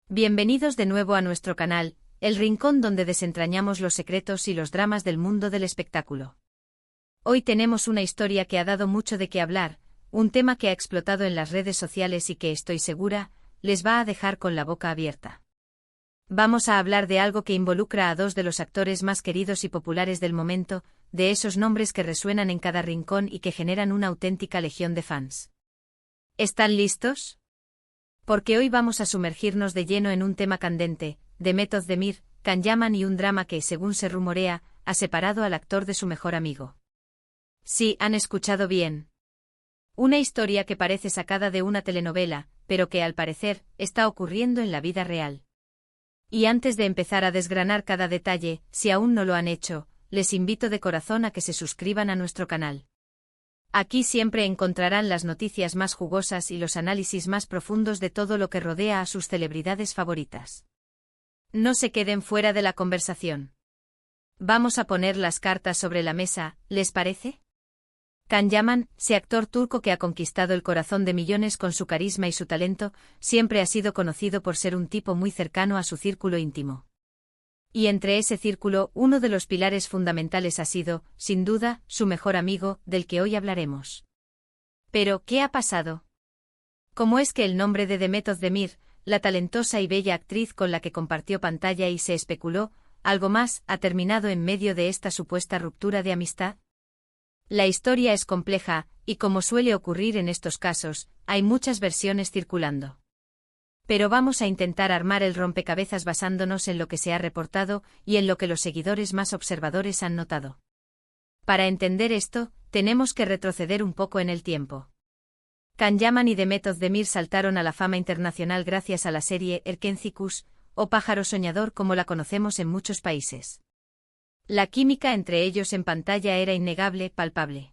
Bienvenidos de nuevo a nuestro canal, el rincón donde desentrañamos los secretos y los dramas del mundo del espectáculo. Hoy tenemos una historia que ha dado mucho de qué hablar, un tema que ha explotado en las redes sociales y que estoy segura, les va a dejar con la boca abierta. Vamos a hablar de algo que involucra a dos de los actores más queridos y populares del momento, de esos nombres que resuenan en cada rincón y que generan una auténtica legión de fans. ¿Están listos? Porque hoy vamos a sumergirnos de lleno en un tema candente, Demet Özdemir, Can Yaman y un drama que, según se rumorea, ha separado al actor de su mejor amigo. Sí, han escuchado bien. Una historia que parece sacada de una telenovela, pero que al parecer, está ocurriendo en la vida real. Y antes de empezar a desgranar cada detalle, si aún no lo han hecho, les invito de corazón a que se suscriban a nuestro canal. Aquí siempre encontrarán las noticias más jugosas y los análisis más profundos de todo lo que rodea a sus celebridades favoritas. No se queden fuera de la conversación. Vamos a poner las cartas sobre la mesa, ¿les parece? Can Yaman, ese actor turco que ha conquistado el corazón de millones con su carisma y su talento, siempre ha sido conocido por ser un tipo muy cercano a su círculo íntimo. Y entre ese círculo, uno de los pilares fundamentales ha sido, sin duda, su mejor amigo, del que hoy hablaremos. Pero, ¿qué ha pasado? ¿Cómo es que el nombre de Demet Özdemir, la talentosa y bella actriz con la que compartió pantalla y se especuló, algo más, ha terminado en medio de esta supuesta ruptura de amistad? La historia es compleja, y como suele ocurrir en estos casos, hay muchas versiones circulando. Pero vamos a intentar armar el rompecabezas basándonos en lo que se ha reportado y en lo que los seguidores más observadores han notado. Para entender esto, tenemos que retroceder un poco en el tiempo. Can Yaman y Demet Özdemir saltaron a la fama internacional gracias a la serie Erkenci Kuş, o Pájaro Soñador como la conocemos en muchos países. La química entre ellos en pantalla era innegable, palpable.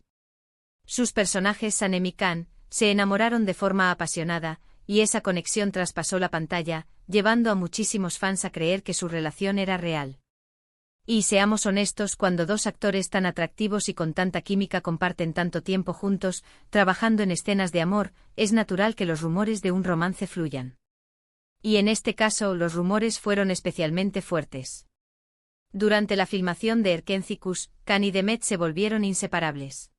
Sus personajes Sanem y Can se enamoraron de forma apasionada, y esa conexión traspasó la pantalla, llevando a muchísimos fans a creer que su relación era real. Y seamos honestos, cuando dos actores tan atractivos y con tanta química comparten tanto tiempo juntos, trabajando en escenas de amor, es natural que los rumores de un romance fluyan. Y en este caso, los rumores fueron especialmente fuertes. Durante la filmación de Erkenci Kuş, Can y Demet se volvieron inseparables.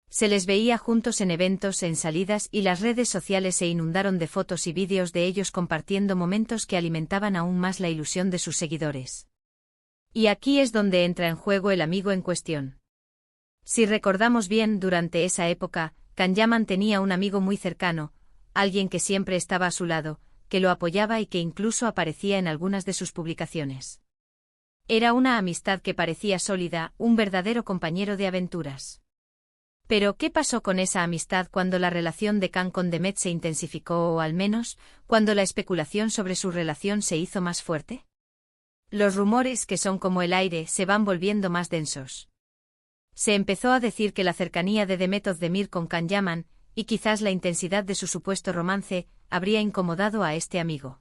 Se les veía juntos en eventos, en salidas y las redes sociales se inundaron de fotos y vídeos de ellos compartiendo momentos que alimentaban aún más la ilusión de sus seguidores. Y aquí es donde entra en juego el amigo en cuestión. Si recordamos bien, durante esa época, Can Yaman tenía un amigo muy cercano, alguien que siempre estaba a su lado, que lo apoyaba y que incluso aparecía en algunas de sus publicaciones. Era una amistad que parecía sólida, un verdadero compañero de aventuras. Pero, ¿qué pasó con esa amistad cuando la relación de Can con Demet se intensificó o al menos, cuando la especulación sobre su relación se hizo más fuerte? Los rumores, que son como el aire, se van volviendo más densos. Se empezó a decir que la cercanía de Demet Özdemir con Can Yaman, y quizás la intensidad de su supuesto romance, habría incomodado a este amigo.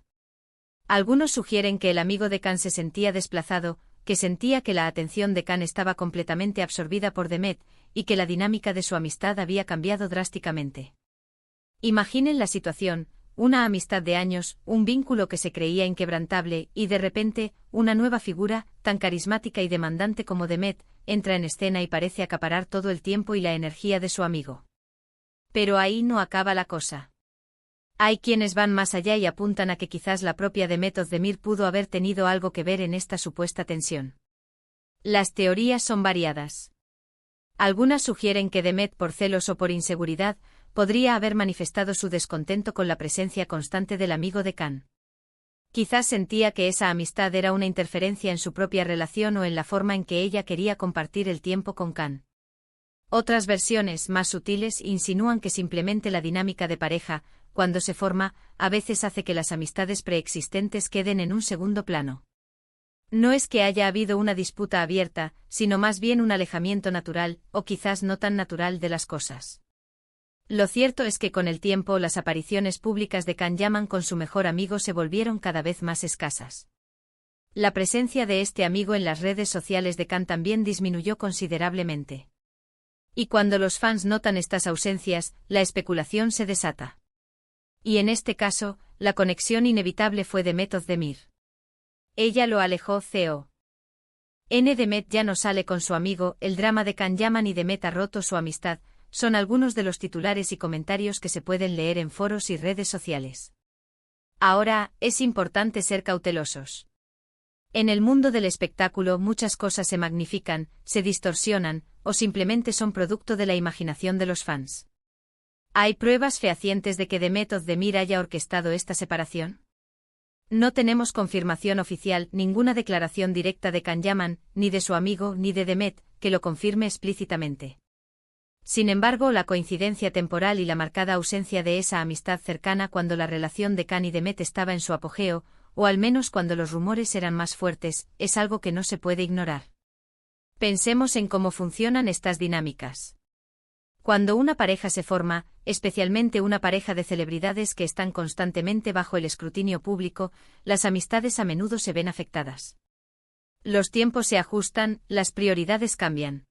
Algunos sugieren que el amigo de Can se sentía desplazado, que sentía que la atención de Can estaba completamente absorbida por Demet, y que la dinámica de su amistad había cambiado drásticamente. Imaginen la situación, una amistad de años, un vínculo que se creía inquebrantable, y de repente, una nueva figura, tan carismática y demandante como Demet, entra en escena y parece acaparar todo el tiempo y la energía de su amigo. Pero ahí no acaba la cosa. Hay quienes van más allá y apuntan a que quizás la propia Demet Özdemir pudo haber tenido algo que ver en esta supuesta tensión. Las teorías son variadas. Algunas sugieren que Demet, por celos o por inseguridad, podría haber manifestado su descontento con la presencia constante del amigo de Can. Quizás sentía que esa amistad era una interferencia en su propia relación o en la forma en que ella quería compartir el tiempo con Can. Otras versiones, más sutiles, insinúan que simplemente la dinámica de pareja, cuando se forma, a veces hace que las amistades preexistentes queden en un segundo plano. No es que haya habido una disputa abierta, sino más bien un alejamiento natural, o quizás no tan natural, de las cosas. Lo cierto es que con el tiempo las apariciones públicas de Can Yaman con su mejor amigo se volvieron cada vez más escasas. La presencia de este amigo en las redes sociales de Can también disminuyó considerablemente. Y cuando los fans notan estas ausencias, la especulación se desata. Y en este caso, la conexión inevitable fue Demet Özdemir. Ella lo alejó. Demet ya no sale con su amigo, el drama de Can Yaman y Demet ha roto su amistad, son algunos de los titulares y comentarios que se pueden leer en foros y redes sociales. Ahora, es importante ser cautelosos. En el mundo del espectáculo muchas cosas se magnifican, se distorsionan, o simplemente son producto de la imaginación de los fans. ¿Hay pruebas fehacientes de que Demet Özdemir haya orquestado esta separación? No tenemos confirmación oficial, ninguna declaración directa de Can Yaman, ni de su amigo, ni de Demet, que lo confirme explícitamente. Sin embargo, la coincidencia temporal y la marcada ausencia de esa amistad cercana cuando la relación de Can y Demet estaba en su apogeo, o al menos cuando los rumores eran más fuertes, es algo que no se puede ignorar. Pensemos en cómo funcionan estas dinámicas. Cuando una pareja se forma, especialmente una pareja de celebridades que están constantemente bajo el escrutinio público, las amistades a menudo se ven afectadas. Los tiempos se ajustan, las prioridades cambian.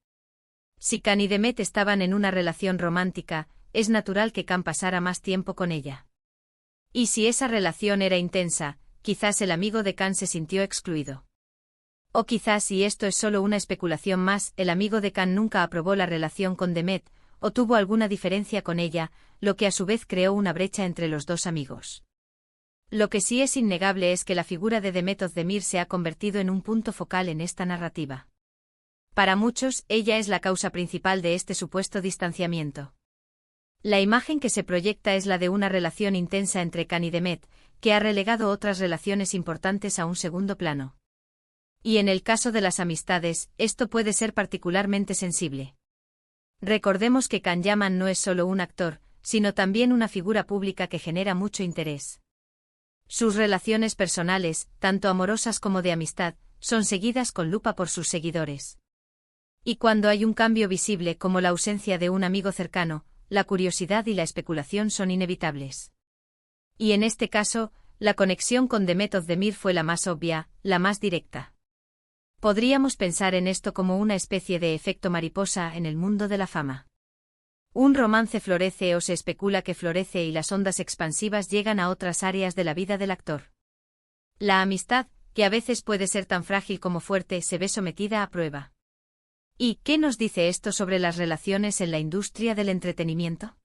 Si Can y Demet estaban en una relación romántica, es natural que Can pasara más tiempo con ella. Y si esa relación era intensa, quizás el amigo de Can se sintió excluido. O quizás, y esto es solo una especulación más, el amigo de Can nunca aprobó la relación con Demet, o tuvo alguna diferencia con ella, lo que a su vez creó una brecha entre los dos amigos. Lo que sí es innegable es que la figura de Demet Özdemir se ha convertido en un punto focal en esta narrativa. Para muchos, ella es la causa principal de este supuesto distanciamiento. La imagen que se proyecta es la de una relación intensa entre Can y Demet, que ha relegado otras relaciones importantes a un segundo plano. Y en el caso de las amistades, esto puede ser particularmente sensible. Recordemos que Can Yaman no es solo un actor, sino también una figura pública que genera mucho interés. Sus relaciones personales, tanto amorosas como de amistad, son seguidas con lupa por sus seguidores. Y cuando hay un cambio visible como la ausencia de un amigo cercano, la curiosidad y la especulación son inevitables. Y en este caso, la conexión con Demet Özdemir fue la más obvia, la más directa. Podríamos pensar en esto como una especie de efecto mariposa en el mundo de la fama. Un romance florece o se especula que florece y las ondas expansivas llegan a otras áreas de la vida del actor. La amistad, que a veces puede ser tan frágil como fuerte, se ve sometida a prueba. ¿Y qué nos dice esto sobre las relaciones en la industria del entretenimiento?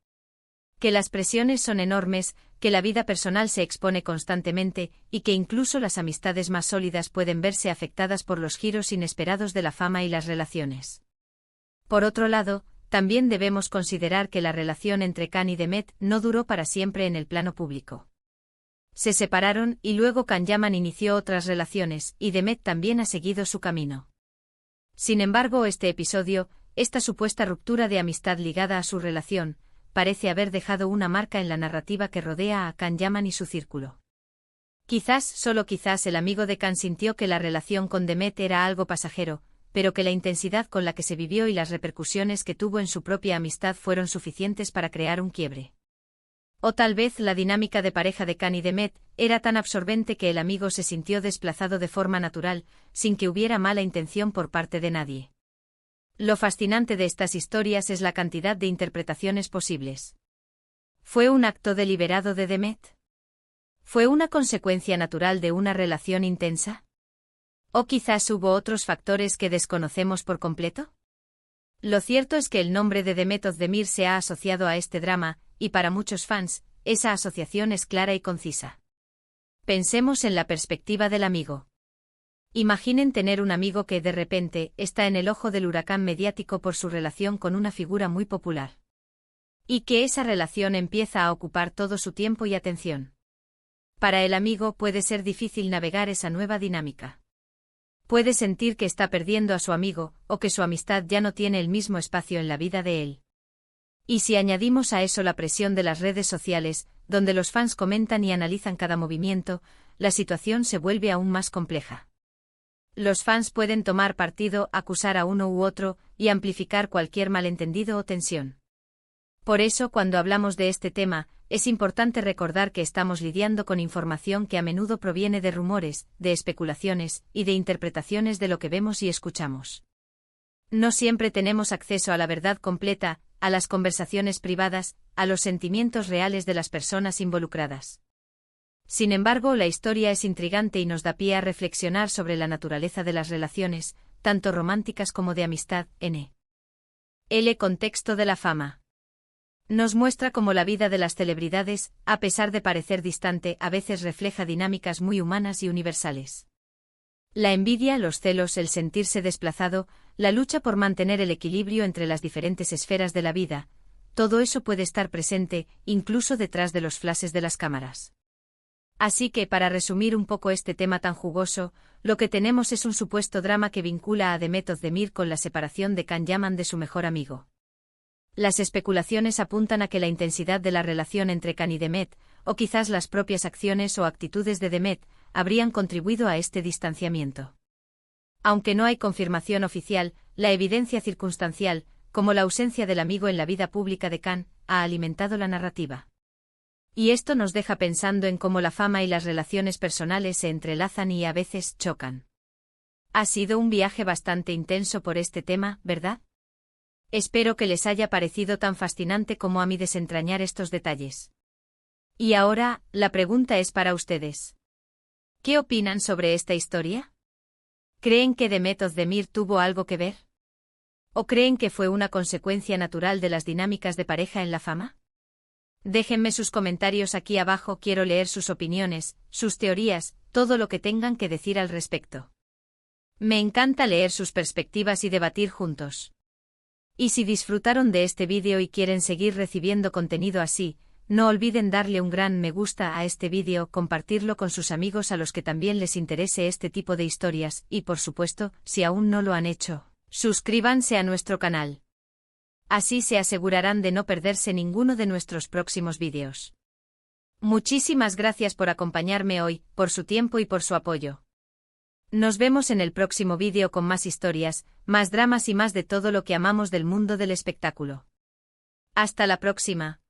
Que las presiones son enormes, que la vida personal se expone constantemente, y que incluso las amistades más sólidas pueden verse afectadas por los giros inesperados de la fama y las relaciones. Por otro lado, también debemos considerar que la relación entre Can y Demet no duró para siempre en el plano público. Se separaron y luego Can Yaman inició otras relaciones, y Demet también ha seguido su camino. Sin embargo, este episodio, esta supuesta ruptura de amistad ligada a su relación, parece haber dejado una marca en la narrativa que rodea a Can Yaman y su círculo. Quizás, solo quizás el amigo de Can sintió que la relación con Demet era algo pasajero, pero que la intensidad con la que se vivió y las repercusiones que tuvo en su propia amistad fueron suficientes para crear un quiebre. O tal vez la dinámica de pareja de Can y Demet era tan absorbente que el amigo se sintió desplazado de forma natural, sin que hubiera mala intención por parte de nadie. Lo fascinante de estas historias es la cantidad de interpretaciones posibles. ¿Fue un acto deliberado de Demet? ¿Fue una consecuencia natural de una relación intensa? ¿O quizás hubo otros factores que desconocemos por completo? Lo cierto es que el nombre de Demet Özdemir se ha asociado a este drama, y para muchos fans, esa asociación es clara y concisa. Pensemos en la perspectiva del amigo. Imaginen tener un amigo que de repente está en el ojo del huracán mediático por su relación con una figura muy popular. Y que esa relación empieza a ocupar todo su tiempo y atención. Para el amigo puede ser difícil navegar esa nueva dinámica. Puede sentir que está perdiendo a su amigo, o que su amistad ya no tiene el mismo espacio en la vida de él. Y si añadimos a eso la presión de las redes sociales, donde los fans comentan y analizan cada movimiento, la situación se vuelve aún más compleja. Los fans pueden tomar partido, acusar a uno u otro, y amplificar cualquier malentendido o tensión. Por eso, cuando hablamos de este tema, es importante recordar que estamos lidiando con información que a menudo proviene de rumores, de especulaciones, y de interpretaciones de lo que vemos y escuchamos. No siempre tenemos acceso a la verdad completa, a las conversaciones privadas, a los sentimientos reales de las personas involucradas. Sin embargo, la historia es intrigante y nos da pie a reflexionar sobre la naturaleza de las relaciones, tanto románticas como de amistad. El contexto de la fama. Nos muestra cómo la vida de las celebridades, a pesar de parecer distante, a veces refleja dinámicas muy humanas y universales. La envidia, los celos, el sentirse desplazado, la lucha por mantener el equilibrio entre las diferentes esferas de la vida, todo eso puede estar presente, incluso detrás de los flashes de las cámaras. Así que, para resumir un poco este tema tan jugoso, lo que tenemos es un supuesto drama que vincula a Demet Özdemir con la separación de Can Yaman de su mejor amigo. Las especulaciones apuntan a que la intensidad de la relación entre Can y Demet, o quizás las propias acciones o actitudes de Demet, habrían contribuido a este distanciamiento. Aunque no hay confirmación oficial, la evidencia circunstancial, como la ausencia del amigo en la vida pública de Can, ha alimentado la narrativa. Y esto nos deja pensando en cómo la fama y las relaciones personales se entrelazan y a veces chocan. Ha sido un viaje bastante intenso por este tema, ¿verdad? Espero que les haya parecido tan fascinante como a mí desentrañar estos detalles. Y ahora, la pregunta es para ustedes. ¿Qué opinan sobre esta historia? ¿Creen que Demet Özdemir tuvo algo que ver? ¿O creen que fue una consecuencia natural de las dinámicas de pareja en la fama? Déjenme sus comentarios aquí abajo, quiero leer sus opiniones, sus teorías, todo lo que tengan que decir al respecto. Me encanta leer sus perspectivas y debatir juntos. Y si disfrutaron de este vídeo y quieren seguir recibiendo contenido así, no olviden darle un gran me gusta a este vídeo, compartirlo con sus amigos a los que también les interese este tipo de historias, y por supuesto, si aún no lo han hecho, suscríbanse a nuestro canal. Así se asegurarán de no perderse ninguno de nuestros próximos vídeos. Muchísimas gracias por acompañarme hoy, por su tiempo y por su apoyo. Nos vemos en el próximo vídeo con más historias, más dramas y más de todo lo que amamos del mundo del espectáculo. Hasta la próxima.